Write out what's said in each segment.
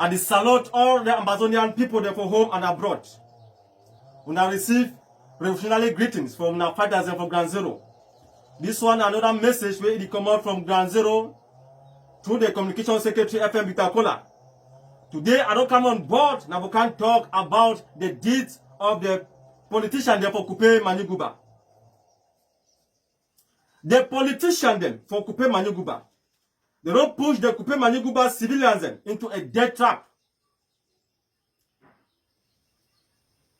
And I salute all the Amazonian people there for home and abroad. We now receive revolutionary greetings from our fighters from Ground Zero. This one another message where it come out from Ground Zero through the communication secretary FM with kola. Today I don't come on board. Now we can talk about the deeds of the politician there for Kupe Maniguba. The politician then for Kupe Maniguba, they don't push the Kupe Maniguba civilians into a death trap.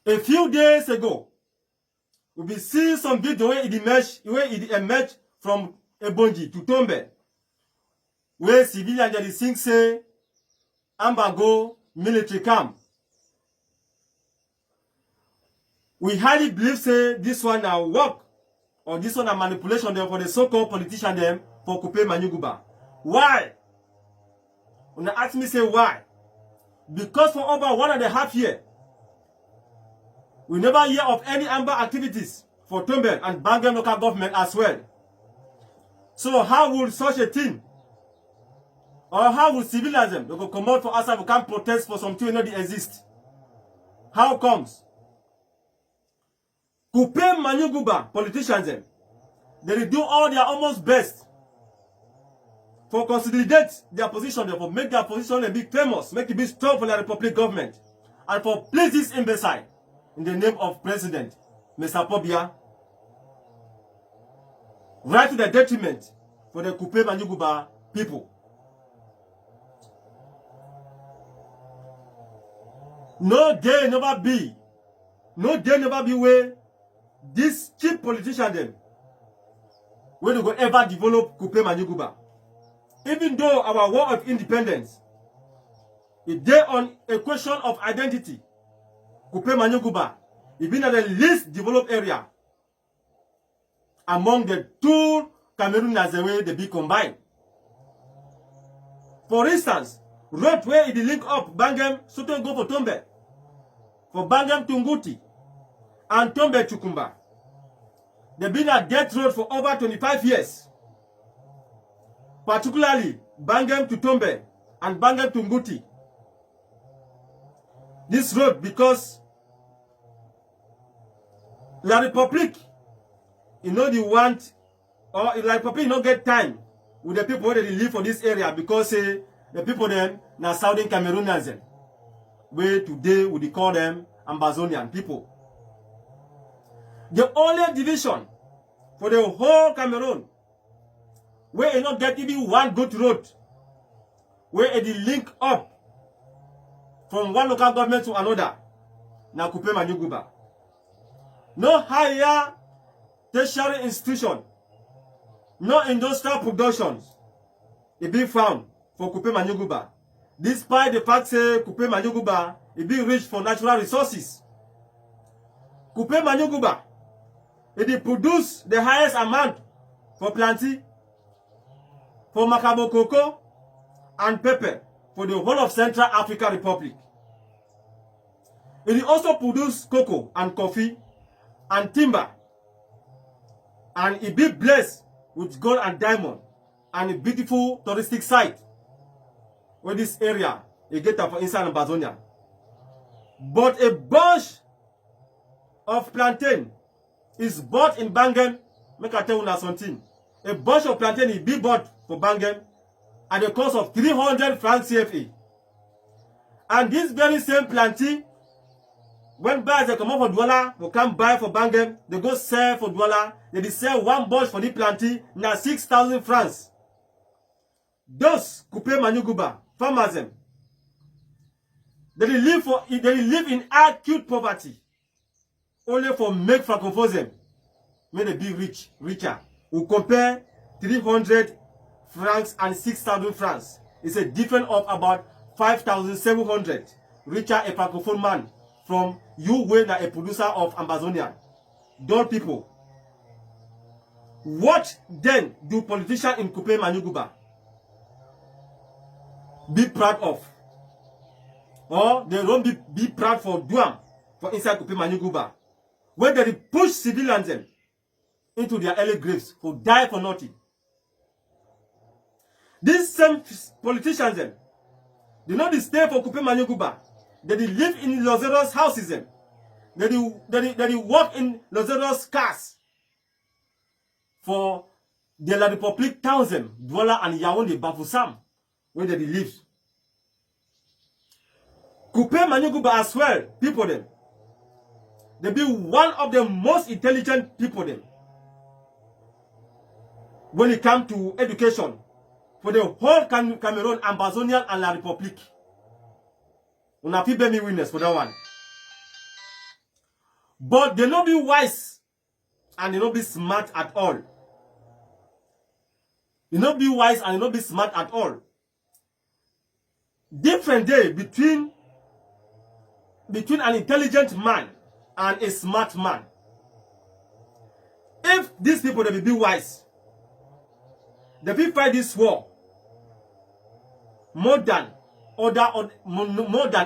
A few days ago, we be seeing some video where it emerged from Ebonji to Tombe, where civilians they think say Ambago military camp. We highly believe say this one now work or this one a manipulation there for the so-called politician them for Kupe Maniguba. Why? When they ask me say why? Because for over 1.5 years, we never hear of any amber activities for Tombe and Bangam local government as well. So how would such a thing, or how would civilians they go come out for us and we can't protest for something that not exist? How comes? Kupe Maniguba politicians they do all their almost best for consolidate their position, for make their position a bit famous, make it be strong for the Republic government, and for place this imbecile in the name of President Mr. Pobia, right to the detriment for the Kupe Maniguba people. No day never be where this cheap politician them where they go ever develop Kupe Maniguba. Even though our war of independence is there on a question of identity, Kupe Maniguba is been at the least developed area among the two Cameroon as the way they be combined. For instance, road where it link up Bangam Soto go for Tombe, for Bangam to Nguti and Tombe to Kumba. They've been at death road for over 25 years. Particularly Bangam to Tombe and Bangam to Nguti. This road because La Republic, you know the want, or La Republic not get time with the people that live for this area because the people then na Southern Cameroonians, where today we call them Amazonian people. The only division for the whole Cameroon where you not get even one good road, where it link up from one local government to another, na Kupe Maniguba. No higher tertiary institution, no industrial productions, it be found for Kupe Maniguba. Despite the fact that Kupe Maniguba it be rich for natural resources. Kupe Maniguba it produce the highest amount for planting, for macabo cocoa and pepper for the whole of Central African Republic. It also produce cocoa and coffee and timber, and it be blessed with gold and diamond and a beautiful touristic site where this area it get up inside Amazonia. But a bunch of plantain is bought in Bangam. Make I tell you something. A bunch of plantain is be bought for Bangam at the cost of 300 francs CFA. And this very same plantain, when buyers they come up for Douala, they come buy for Bangam, they go sell for Douala, they sell one bunch for the plantain, now 6,000 francs. Those Kupe Maniguba farmers them, they live in acute poverty. Only for make francophone them, may they be richer. We compare 300 francs and 6,000 francs. It's a difference of about 5,700. Richer a francophone man from you when a producer of Amazonian. Dull people. What then do politicians in Kupe Maniguba be proud of? Or they don't be proud for Duam for inside Kupe Maniguba, where they push civilians into their early graves who die for nothing. These same politicians They not stay for kupe manyoguba. They live in luxurious houses. They work in luxurious cars. For the La Republic towns, Douala and Yaoundé, Bafoussam, where they live. Kupe manyoguba as well, people them. They be one of the most intelligent people them. When it comes to education, for the whole Cameroon, Ambazonian and La Republique. Una fi bear me witness for that one. But they not be wise and they not be smart at all. They not be wise and they not be smart at all. Different day between an intelligent man and a smart man. If these people they be wise, they will fight this war more than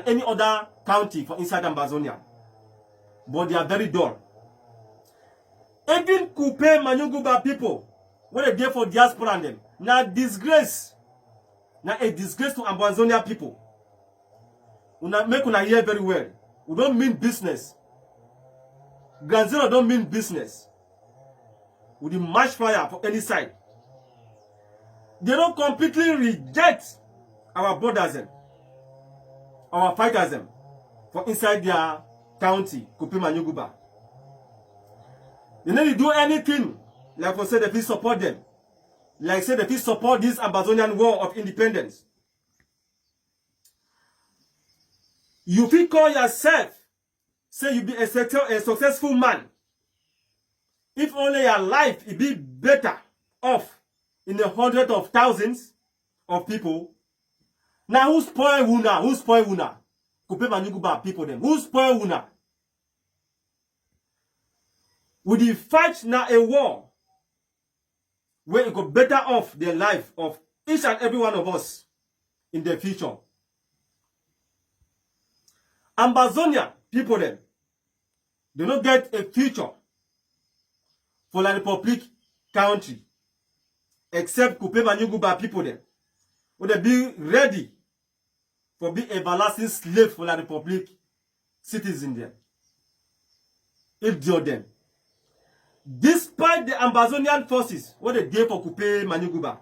any other county for inside Ambazonia. But they are very dull. Even Kupe Manyoguba people, when they go for diaspora and them, now disgrace. Now a disgrace to Ambazonia people. Make una hear very well. We don't mean business. Grand Zero don't mean business. We the match fire for any side. They don't completely reject our brothers, our fighters, for inside their county, Kupe Manyoguba. They need to do anything, like I said, if we support them. Like I said, if we support this Ambazonian war of independence. You feel call yourself, say you be a successful man. If only your life will be better off in the hundreds of thousands of people. Now who spoil Wuna? Who spoil Wuna? Kupe Manyoguba people them. Who spoil Wuna? Would you fight now a war where it go better off the life of each and every one of us in the future? Ambazonia people them, they don't get a future for La Republique country except Kupe Manyoguba people them. Would they be ready for being everlasting slave for La Republique citizens there? If they them. Despite the Ambazonian forces, what they did for Kupe Manyoguba,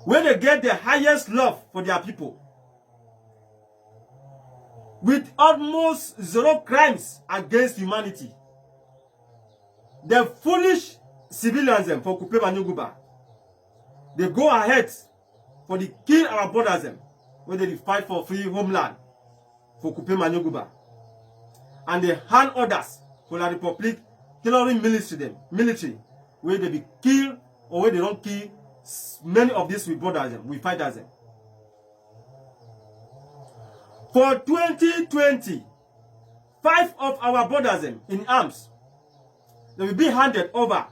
when they get the highest love for their people, with almost zero crimes against humanity, the foolish civilians for Kupe Manyoguba, they go ahead for the kill our brothers when they fight for free homeland for Kupe Manyoguba. And they hand orders for La Republique terrori military where they be killed or where they don't kill many of these we brothers we fighters. For 2020, 5 of our brothers in arms, they will be handed over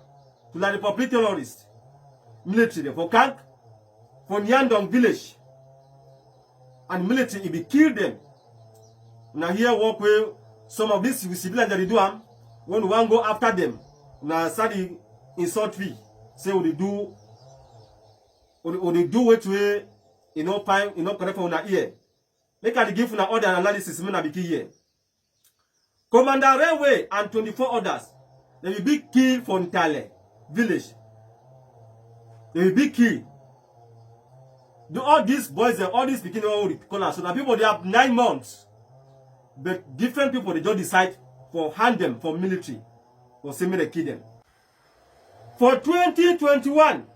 to La Republique terrorist military for Kank, for Nyandong village, and military will be killed them. Now here walk with some of these civilians that they do when we want to go after them. Now start insult fee. Say what they do what way fine, correct for una ear. Make I give una order analysis me na be here. Commander Railway and 24 others, they will be killed for Ntale village. They will be killed. Do all these boys and all these beginning all with kola. So now people they have 9 months. But different people, they just decide for hand them for military. For semi they kill them. For 2021,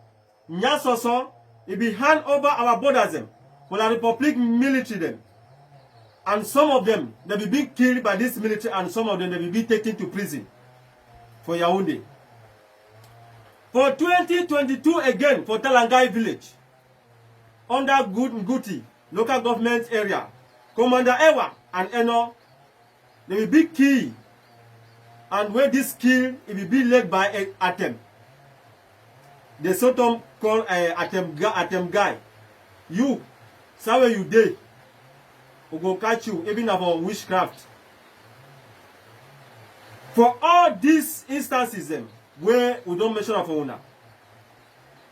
Nyasoso, it be hand over our borders them for the Republic military them. And some of them, they will be killed by this military and some of them, they will be taken to prison for Yaoundé. For 2022 again, for Talangai village, under Nguti, local government area, Commander Ewa and Eno, they will be killed. And when this kill, it will be led by an Atem. The sort of called Atem guy. You, somewhere you did, we go catch you, even about witchcraft. For all these instances, where we don't mention of owner,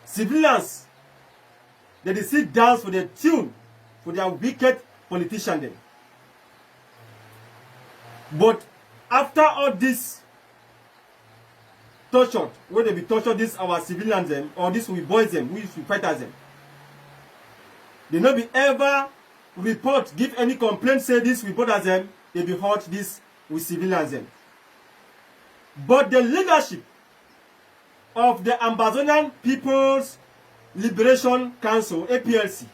civilians They sit down for their tune, for their wicked politician them. But after all this torture, when they be tortured, this our civilians them, or this we boys them, we fighters them, they not be ever report, give any complaint, say this we brothers them, they be hurt this with civilians them. But the leadership of the Amazonian People's Liberation Council, APLC,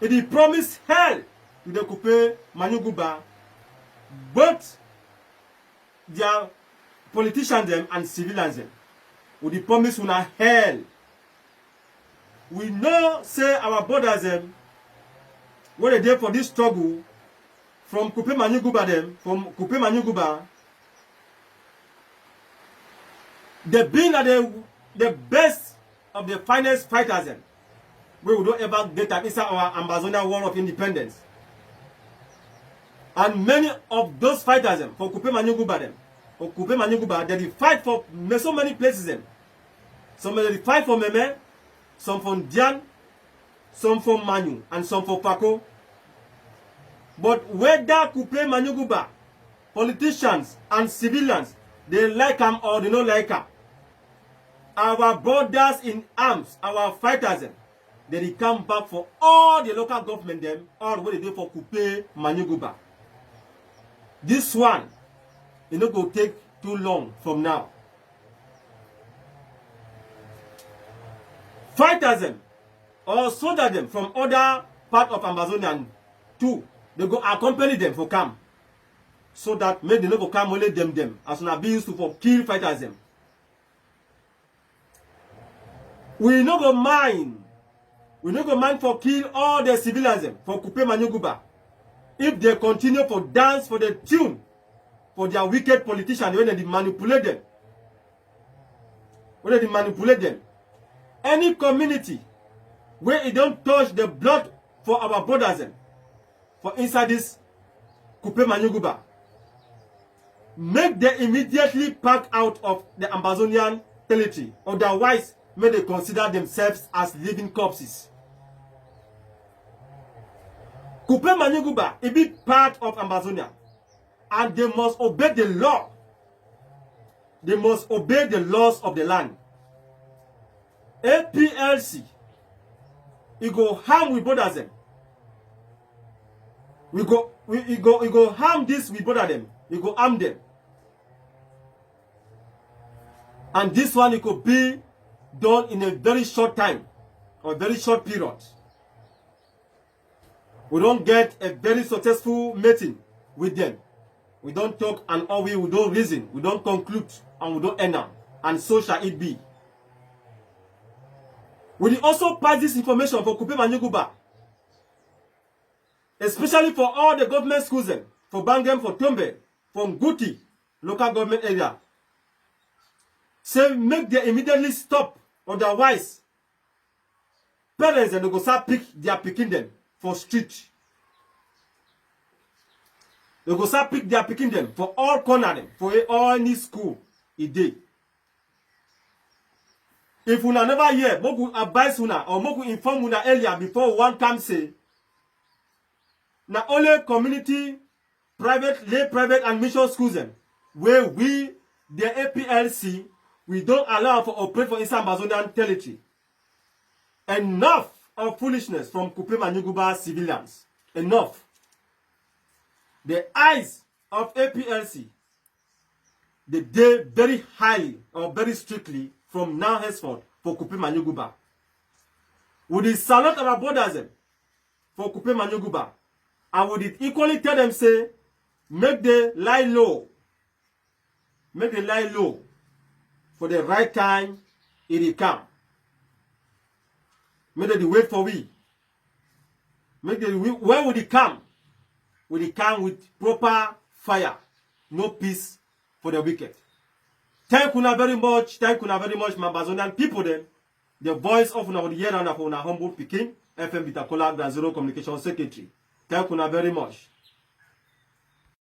it promised hell to the Kupe Manyuguba, both their politicians them and civilians them. With the promise una hell. We know say our brothers them what they did for this struggle from Kupe Manyuguba them, from Kupe Manyuguba, they been at the best of the finest fighters them. We don't ever get that inside our Amazonian War of Independence. And many of those fighters them, for Kupe Manyuguba them, for Kupe Manyuguba, they fight for so many places them. Some they fight for Meme, some for Dian, some for Manu, and some for Paco. But whether Kupe Manyuguba, politicians and civilians, they like them or they don't like them, our brothers in arms, our fighters them, they come back for all the local government them, all what they do for Kupe Manyuguba. This one, it not go take too long from now. Fighters them, or soldiers them from other part of Amazonia too, they go accompany them for camp. So that maybe they no go come only them, as soon as be used to for kill fighters them. We no go mind. We no go mind for kill all the civilians them, for Kupe Manyuguba. If they continue for dance for the tune, for their wicked politicians, when they manipulate them. When they manipulate them. Any community where it don't touch the blood for our brothers them, for inside this Kupe Manyuguba, make them immediately pack out of the Amazonian territory. Otherwise, may they consider themselves as living corpses. Kupe Manyuguba is a big part of Amazonia, and they must obey the law. They must obey the laws of the land. APLC, it go harm with brothers them. We go harm this with brother them. We go harm them. And this one it could be done in a very short time or very short period. We don't get a very successful meeting with them. We don't talk and all we don't reason. We don't conclude and we don't end up. And so shall it be. We will also pass this information for Kupe Manyuguba, especially for all the government schools, for Bangem, for Tombe, for Nguti, local government area. Say make them immediately stop. Otherwise, parents and they go start picking them for street. They go start picking them for all corner them, for all any school a day. If una never hear, mogu advise una or mogu inform una earlier before one come say, na only community, lay private and mission schools them, where we, the APLC, we don't allow for operate for inside Amazonian territory. Enough of foolishness from Kupe Manyuguba civilians. Enough. The eyes of APLC, they day very highly or very strictly from now henceforth for Kupe Manyuguba. We will salute our brothers for Kupe Manyuguba. And we will equally tell them say, make they lie low. Make they lie low. For the right time, it will come. Make they wait for we. Make they when will it come? Will it come with proper fire? No peace for the wicked. Thank you very much. Thank you very much, my Amazonian people. Then the voice of our year and of our humble Peking FM Bitakola Grand Zero Communication Secretary. Thank you very much.